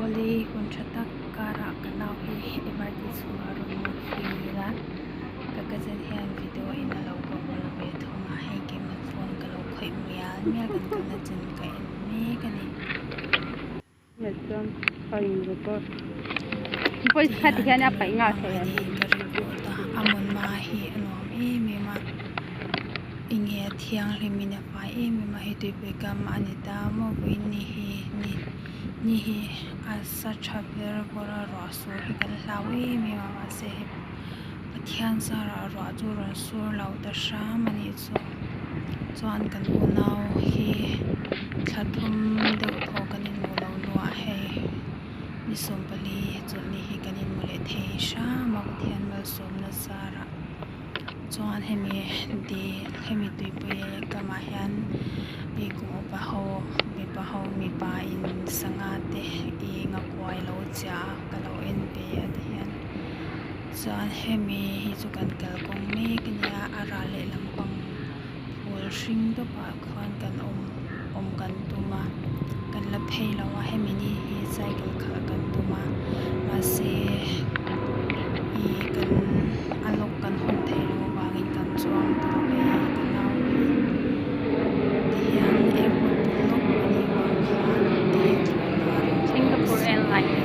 Poli kunchata kara kanau hi MRT sumarun mo hila kagazan hiyan video ina logo malabe thonga hai ke phone ka lo khoi mya kan kana chin ka en me kani Nesam ai ko poi khati hian a pai nga thei amon ma hi anom me ma inge thiang lemina pa me ma hi tui pe kam anita mo ni hi as such a very rasu hi kan hlawi me ma se pathian sara ro chu ron sur lau ta sha mani chuan kan unau hi thathum deuh tho kanin mu lo nuwa hei ni som pali chulni hi kanin mu le thei sha ma pathian mal som na sara chuan hemi tui pe kama hian bi ku pa ho mi pa in sanga te i nga kwai lo cha ka lo en pe ati hian chuan hemi hi chu kan kal kong me kania ara le lampang phul hring to pa khan kan om kan tuma kan la phei lawa hemi ni hi cycle kha kan tuma ma se i kan alok kan hon thei lo wangin kan chuang to me kan nau tian airport lok ani wang khan te Singapore Airlines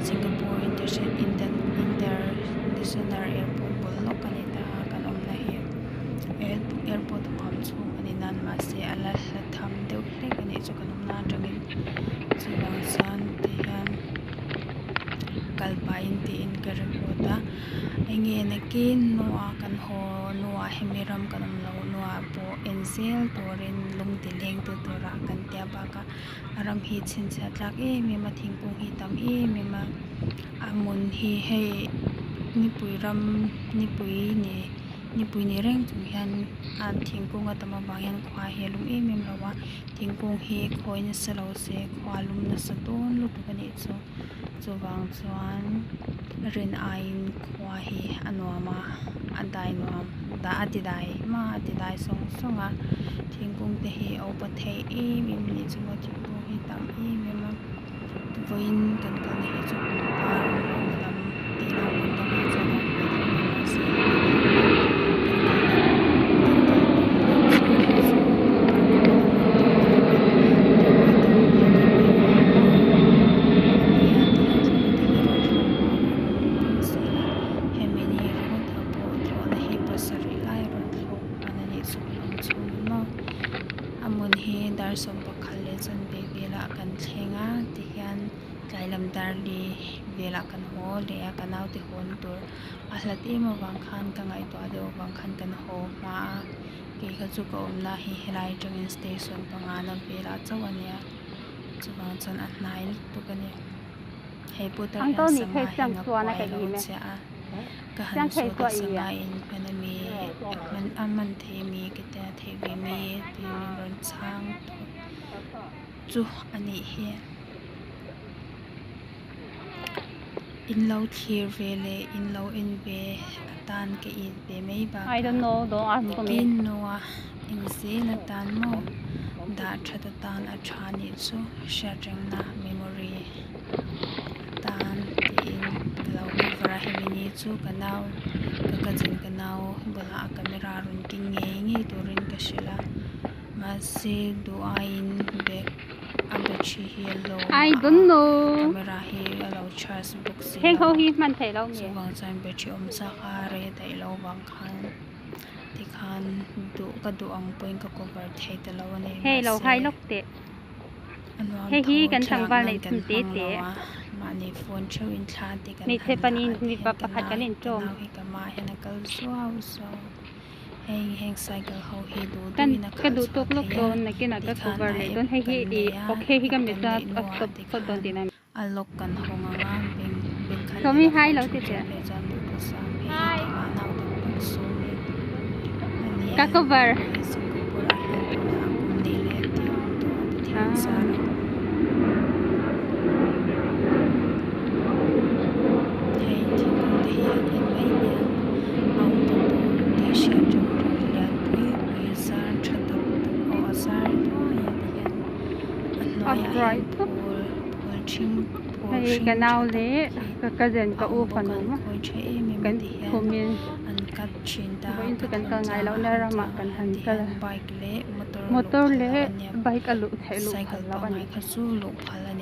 Singapore International Airport bolok kanita kanom na hi airport ham chu ani nan ma se ala tham deuh hle kani chu kanom na tangin chuwang san te hian kalpa in ti in karakota enge nakin noa kan ho noa hemiram kanom lo noa po enzel torin lung dileng tu tora kan tia ba ka aram hi chin cha tlak me ma thingkung hi tam me ma amun hi hei ni pui ni reng chung hian a thingkung atama ba hian khwa he lum em lawa thingkung hi khoina salo se khwa lum na sa ton lu tu kani chuwang chuan rin ain khwa hi anoma adai nuam da atidai songa thingkung te hi opa thei em ni chunga thingkung hi tam ma voin kan hi chu par lam ti lam kan hi chu som pakhale chan be bela kan thenga ti hian tlailam darli bela kan ho le a kanau ti hon tur a hlati ma wang khan ka ngai to ade wang khan kan ho ma ke kha chu ko omna hi helai train station pangana bela chawania chuwang chan a hnai tu kani hei putar Uncle ni khai chang chuana ka hi me ka han so ta sanga in panami aman themi kita thebi me ti ron chang chu ani hi in lo thir vele in lo in be atan ke in be mei ba I don't know, don't ask for me. in noa in se na tan mo da thata tan a thani chu sharing na memory tan in lo vara hemini chu kanau kakajin kanau bola camera run kinge turin kashila masi duain be abachi hello I don't know. camera hi alo charge book si Heng ho hi man thei lo me. wang chan bachi om sa khare dai lo wang khan ti khan du ang point ka cover thei ta lo ne Hey lo hai lok te. Hey hi kan thangwal nei thum te mani phone show in thla ti kan ni the panin ni pa pakhat kan in chom hi ka ma hena kal so heng cycle ho hi kan na ka du tok lok don na kina ka cover le don he hi e okay hi ka mi sa stop ko don din alok kan honga nga ben khan so mi hai lo ti te hi ka cover bright hay cái nào lẽ cái dân cái u phần mà cái thumin với những cái ngày lâu nay ra mà cái hành cái motor lẽ bike alu thay lu phật là anh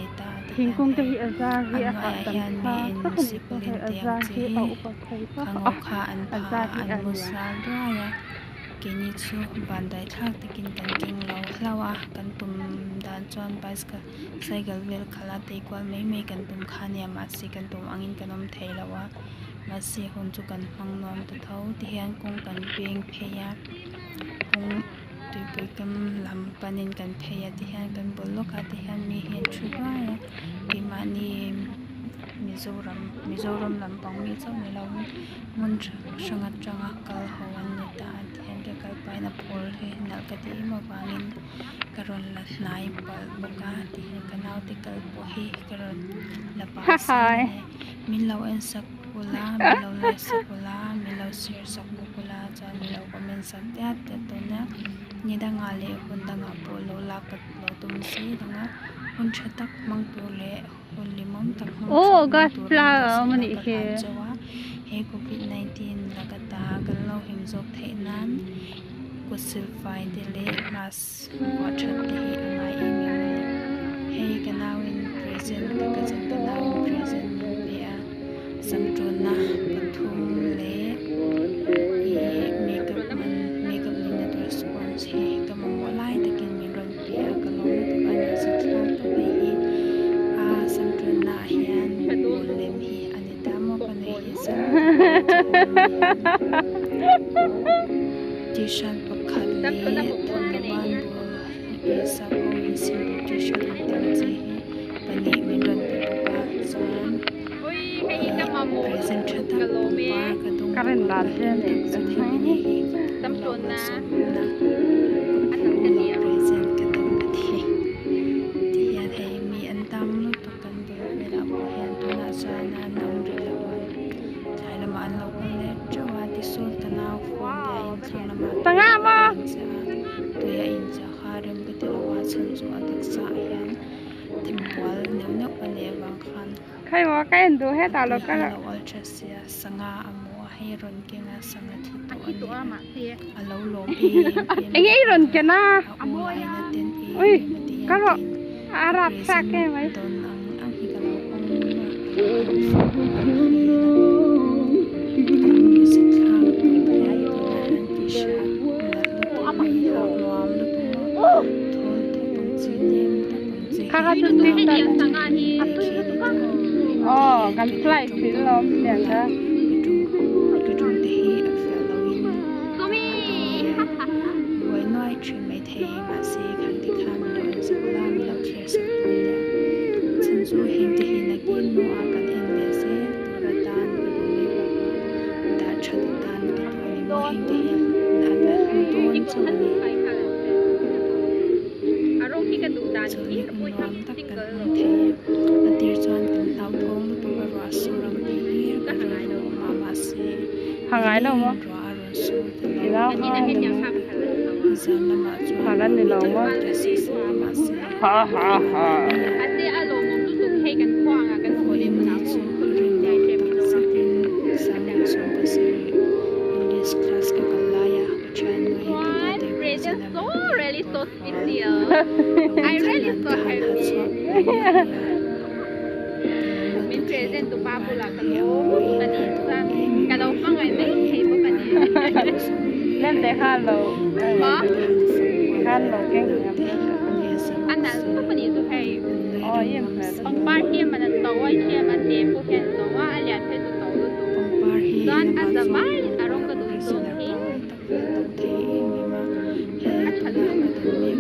hình cung thì azar hi a tận sa tất cả những cái azar hi a upathai azar hi a musal kini chu bandai thak takin kan king lo hlawa kan tum dan chuan bicycle cycle vel khala te kwal mai kan tum khania ma si kan tum angin kanom theilawa ma si hun chu kan hmang nom ta tho ti hian kong kan peng pheya kong tui kam lam panin kan pheya ti hian kan boloka ti hian mi hian thuwa ya ti mani Mizoram lampang mi chaw ni lo mun sanga changa kal hawan ni ta thian ke kai pai na phol he nal ka ti ma bangin karon la nai pal boka ti kanau ti kal po hi karon la pa sai min lo en sak pula min lo lai sak pula min lo sir sak pula cha min lo komen sak ya te to na ni da nga le hun da nga po lo la kat lo tum si da nga hun chatak mang tu le hun limom tak mang oh gas flower mani he he covid-19 lagata kan lo him jok theinan kusil fai de le mas watchat de hi angai email he kanawin present ka jan kanawin present bia samtrona pathum le makeup ni na response he kamang walai takin mi ron bia kalong na to ban sa thang to hi a samtrona hian lem hi anita mo panai hi sa t-shirt pakhat le thanaban bo sa ko sin t-shirt tan chi pani min ron te pa chuan oi hei ka mamu present thata kalome karen dan chen ni hi samtron na anam te ni present ka tam ka thi ti ya thei mi an tam lu to kan be la bo hian to na sa na nam ri la wan thai la man lo kan le chawa ti so tanaw phone ya in thang na ma tanga ma to ya in cha kharem ka te wa chan chu atak sa hian thimbwal neunek ane wang khan khai wa kai du he ta lo ka ultra sia sanga amo hai ron ke nga sanga thi to ma thi alo lom ei ron ke na amo ai na ten oi ka ro arap sa ke mai ton ang hi ka lo ong music khang ya i to na ti sha ama hi ha nuam lu to thol to pang chi nem ta pang chi ka tu ti ta sanga hi oh kan fly film lian da cái trung thì Halloween Tommy với nói chuyện mấy thầy mà sẽ khẳng định khám rồi sẽ có làm lâu kia sẽ tuần nha chân du hình thì hình là kiến nó à cần hình để sẽ tu ra tan cái đồ này và đã cho được tan cái đồ này mà hình thì hình là không tôn cho này arong ki ka du dan ni ka poi tham tak kan thei atir chuan kan tau thong lu tu ka ra su ram pi ka hangai lo mama se hangai lo mo su ti la ha zan na ma chu halan ni lo mo ha ha ha ate alo mo tu tu he kan khwang a kan khole mo na chu ring dai te pi lo sam so pa se English class ka kalaya ka chan no hi what Red is so really so sweet dear I really so happy min present tu pa pula ka lo kani san ka lo pa ngai mai he mo kani lên để hello ba hello cái an nan pa pani tu he oh yếm phải ong par hi man to wai hi man te pu ken to wa alian te tu to lu tu par hi dan azamai arong ka du so hi thei mi ma he ka la ka tu mi